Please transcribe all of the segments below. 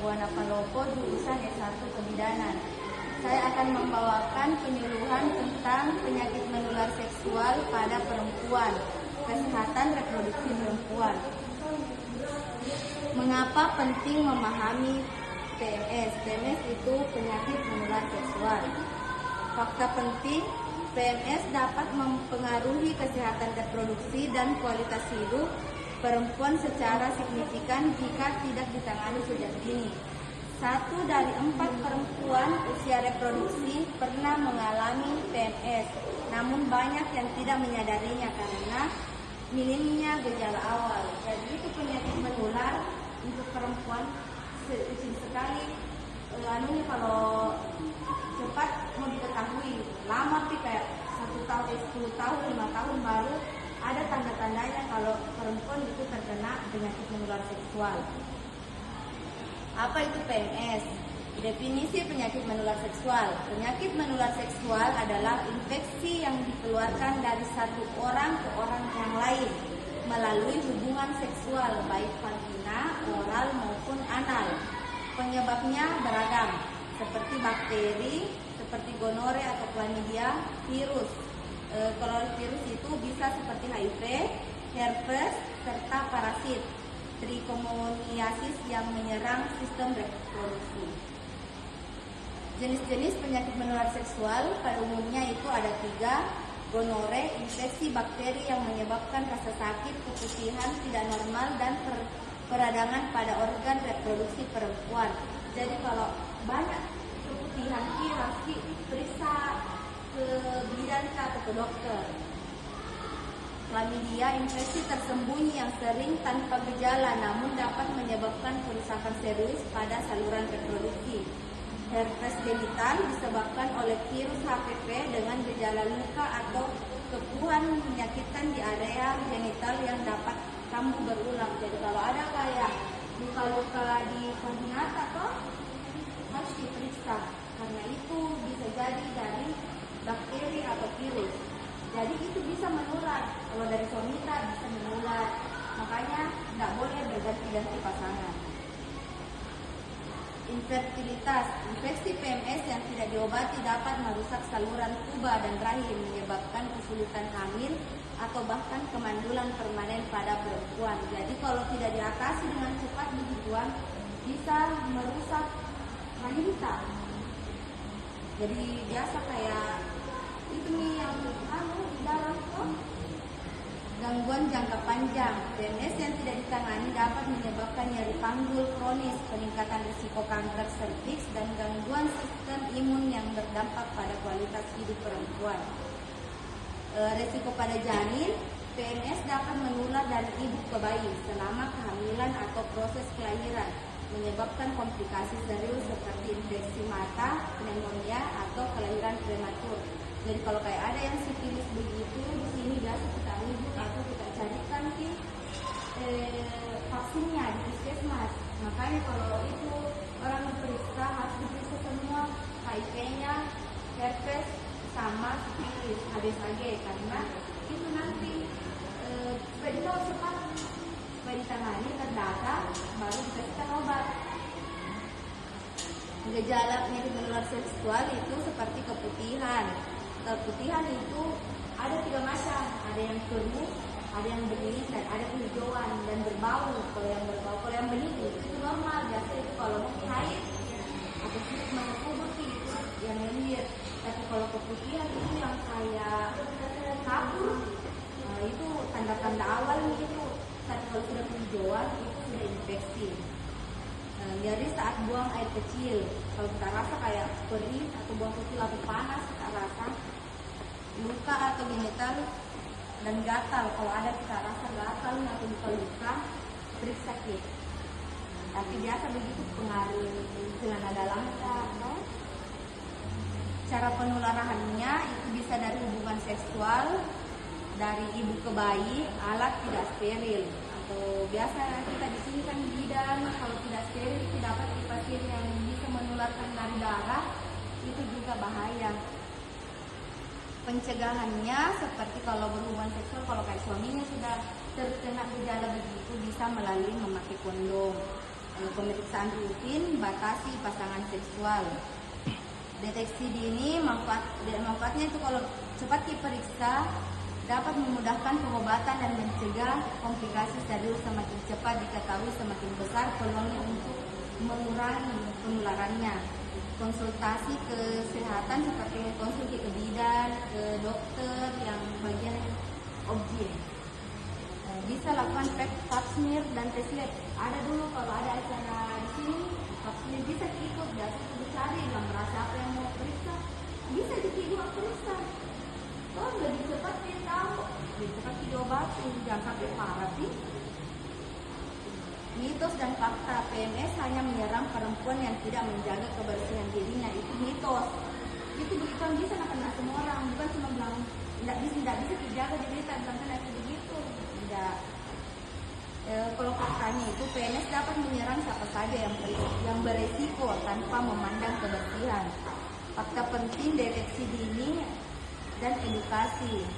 Buana Palopo, jurusan S1 Kebidanan. Saya akan membawakan penyuluhan tentang penyakit menular seksual pada perempuan, kesehatan reproduksi perempuan. Mengapa penting memahami PMS? PMS itu penyakit menular seksual. Fakta penting, PMS dapat mempengaruhi kesehatan reproduksi dan kualitas hidup perempuan secara signifikan jika tidak ditangani sejak dini. 1 dari 4 perempuan usia reproduksi pernah mengalami PMS, namun banyak yang tidak menyadarinya karena minimnya gejala awal. Jadi itu penyakit menular untuk perempuan kecil sekali. Kalau cepat mau diketahui, lama sih kayak 1 tahun, 10 tahun, 5 tahun baru ada tanda-tandanya kalau perempuan itu terkena penyakit menular seksual. Apa itu PMS? Definisi penyakit menular seksual. Penyakit menular seksual adalah infeksi yang dikeluarkan dari satu orang ke orang yang lain melalui hubungan seksual baik vagina, oral maupun anal. Penyebabnya beragam, seperti bakteri, seperti gonore atau chlamydia, virus. Kalau virus itu bisa seperti HIV, herpes, serta parasit, trichomoniasis yang menyerang sistem reproduksi. Jenis-jenis penyakit menular seksual pada umumnya itu ada 3. Gonore, infeksi bakteri yang menyebabkan rasa sakit, keputihan tidak normal, dan peradangan pada organ reproduksi perempuan. Jadi kalau banyak keputihan, harus periksa ke bidan atau ke dokter. Chlamydia, infeksi tersembunyi yang sering tanpa gejala namun dapat menyebabkan kerusakan serius pada saluran reproduksi. Herpes genital disebabkan oleh virus HPV dengan gejala luka atau kepuhan menyakitkan di area genital yang dapat kambuh berulang. Jadi kalau ada kayak luka-luka di vagina atau harus diperiksa karena itu bisa jadi dari bakteri atau virus. Jadi itu bisa menular. Kalau dari wanita bisa menular. Makanya tidak boleh berganti-ganti pasangan. Infertilitas. Infeksi PMS yang tidak diobati dapat merusak saluran puba dan rahim, menyebabkan kesulitan hamil atau bahkan kemandulan permanen pada perempuan. Jadi kalau tidak diatasi dengan cepat begituan bisa merusak wanita. Jadi biasa kayak itu nih yang di dalam tuh. Gangguan jangka panjang. PMS yang tidak ditangani dapat menyebabkan nyeri panggul kronis, peningkatan risiko kanker serviks, dan gangguan sistem imun yang berdampak pada kualitas hidup perempuan. Risiko pada janin, PMS dapat menular dari ibu ke bayi selama kehamilan atau proses kelahiran, menyebabkan komplikasi serius seperti infeksi mata, pneumonia, atau kelahiran prematur. Jadi kalau kayak ada yang sifilis begitu, di sini biasa kita rujuk atau kita carikan vaksinnya di puskesmas. Makanya kalau itu orang diperiksa harus diperiksa semua HIV-nya, herpes, sama sifilis, HBsAg, karena itu nanti supaya cepat supaya ditangani terdata baru dikasihkan obat. Gejala penyakit menular seksual itu seperti keputihan. Keputihan itu ada 3 macam, ada yang keruh, ada yang bening, dan ada kehijauan dan berbau. Kalau yang berbau, kalau yang bening itu normal, biasa itu kalau mau haid atau sih mau kubur itu yang lendir. Tapi kalau keputihan itu yang kayak kabur, itu tanda-tanda awal itu. Tapi kalau sudah kehijauan itu sudah infeksi. Nyeri saat buang air kecil, kalau kita rasa kayak perih atau buang kecil atau panas kita rasa. Luka atau genital dan gatal, kalau ada kita rasa gatal atau luka-luka, periksa sakit. Tapi biasa begitu pengaruh celana dalam atau cara penularannya itu bisa dari hubungan seksual dari ibu ke bayi, alat tidak steril, atau biasa kita di sini kan bidan, kalau tidak steril itu dapat di pasien yang bisa menularkan dari darah, itu juga bahaya. Pencegahannya seperti kalau berhubungan seksual, kalau kayak suaminya sudah terkena gejala begitu bisa melalui memakai kondom. Pemeriksaan rutin, batasi pasangan seksual. Deteksi dini manfaatnya itu kalau cepat diperiksa dapat memudahkan pengobatan dan mencegah komplikasi serius. Semakin cepat diketahui semakin besar peluangnya untuk mengurangi penularannya. Konsultasi kesehatan seperti konsultasi ke bidan, ke dokter yang bagian objek. Bisa lakukan pap smear dan tes lab. Ada dulu kalau ada acara di sini, pap smear bisa ikut, biasa dicari yang merasa apa yang mau periksa, bisa juga periksa. Oh, lebih cepat dia tahu, lebih cepat diobati, jangan sampai parah sih. Mitos dan fakta, PMS hanya menyerang perempuan yang tidak menjaga kebersihan dirinya, itu mitos. Itu begitu bisa kena semua orang, bukan cuma bilang tidak bisa dijaga diri, bukan kena begitu. Tidak. Kalau faktanya itu PMS dapat menyerang siapa saja yang beresiko tanpa memandang kebersihan. Fakta penting, deteksi dini dan edukasi.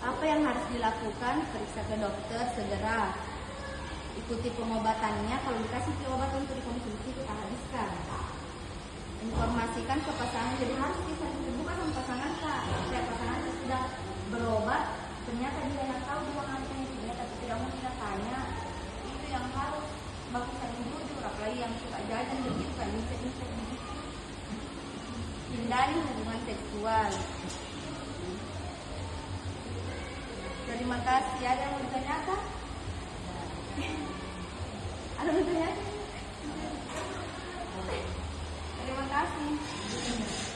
Apa yang harus dilakukan? Periksa ke dokter segera. Ikuti pengobatannya. Kalau dikasih obat untuk dikonsumsi kita habiskan. Informasikan ke pasangan. Jadi harus bisa bukan sama pasangan kak. Setiap pasangan sudah berobat, ternyata dia yang tahu dia ngapain ini, tapi tidak mau kita tanya. Itu yang harus bagus dan jujur. Apalagi yang suka jajan begitu kan, bisa begitu. Hindari hubungan seksual. Terima kasih. Ada yang mau ditanyakan? Ada yang mau ditanyakan? Terima kasih.